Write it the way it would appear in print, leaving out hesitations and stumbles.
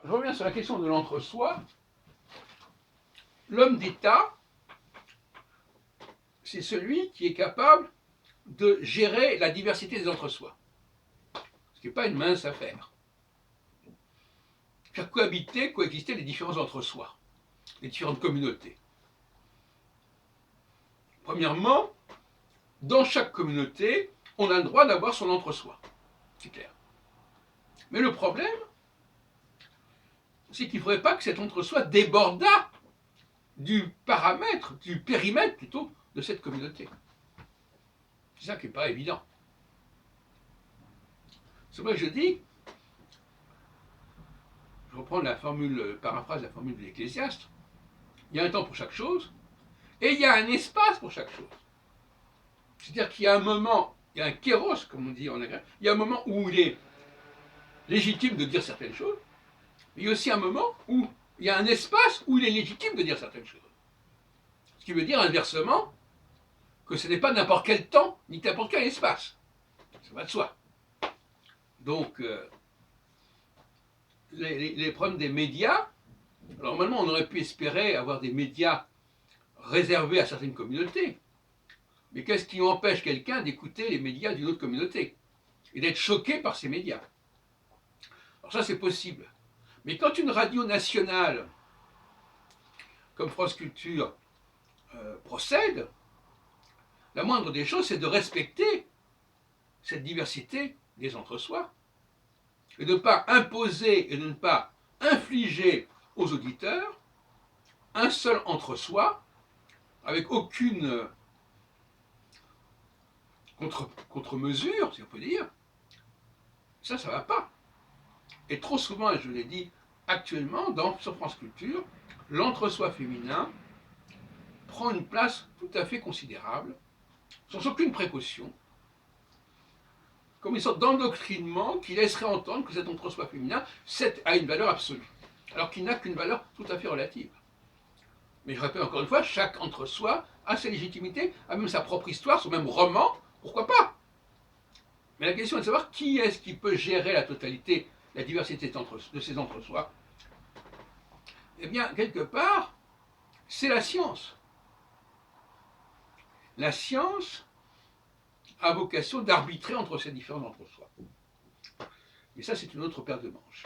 je reviens sur la question de l'entre-soi. L'homme d'État, c'est celui qui est capable de gérer la diversité des entre-soi. Ce qui n'est pas une mince affaire. Faire coexister les différents entre-soi, les différentes communautés. Premièrement, dans chaque communauté, on a le droit d'avoir son entre-soi. C'est clair. Mais le problème, c'est qu'il ne faudrait pas que cet entre-soi débordât du paramètre, du périmètre plutôt, de cette communauté. C'est ça qui n'est pas évident. C'est vrai que je dis, je reprends la formule, paraphrase la formule de l'Ecclésiaste, il y a un temps pour chaque chose, et il y a un espace pour chaque chose. C'est-à-dire qu'il y a un moment, il y a un kéros, comme on dit en grec, il y a un moment où il est légitime de dire certaines choses, mais il y a aussi un moment où il y a un espace où il est légitime de dire certaines choses. Ce qui veut dire inversement que ce n'est pas n'importe quel temps, ni n'importe quel espace. Ça va de soi. Donc, les problèmes des médias, alors normalement on aurait pu espérer avoir des médias réservés à certaines communautés. Mais qu'est-ce qui empêche quelqu'un d'écouter les médias d'une autre communauté et d'être choqué par ces médias? Alors ça c'est possible. Mais quand une radio nationale comme France Culture procède, la moindre des choses c'est de respecter cette diversité des entre-soi et de ne pas imposer et de ne pas infliger aux auditeurs un seul entre-soi avec aucune contre-mesure, si on peut dire. Ça ne va pas. Et trop souvent, et je l'ai dit actuellement, sur France Culture, l'entre-soi féminin prend une place tout à fait considérable, sans aucune précaution, comme une sorte d'endoctrinement qui laisserait entendre que cet entre-soi féminin a une valeur absolue, alors qu'il n'a qu'une valeur tout à fait relative. Mais je répète encore une fois, chaque entre-soi a sa légitimité, a même sa propre histoire, son même roman, pourquoi pas? Mais la question est de savoir qui est-ce qui peut gérer la totalité, la diversité de ces entre-soi. Eh bien, quelque part, c'est la science. La science a vocation d'arbitrer entre ces différents entre-soi. Mais ça, c'est une autre paire de manches.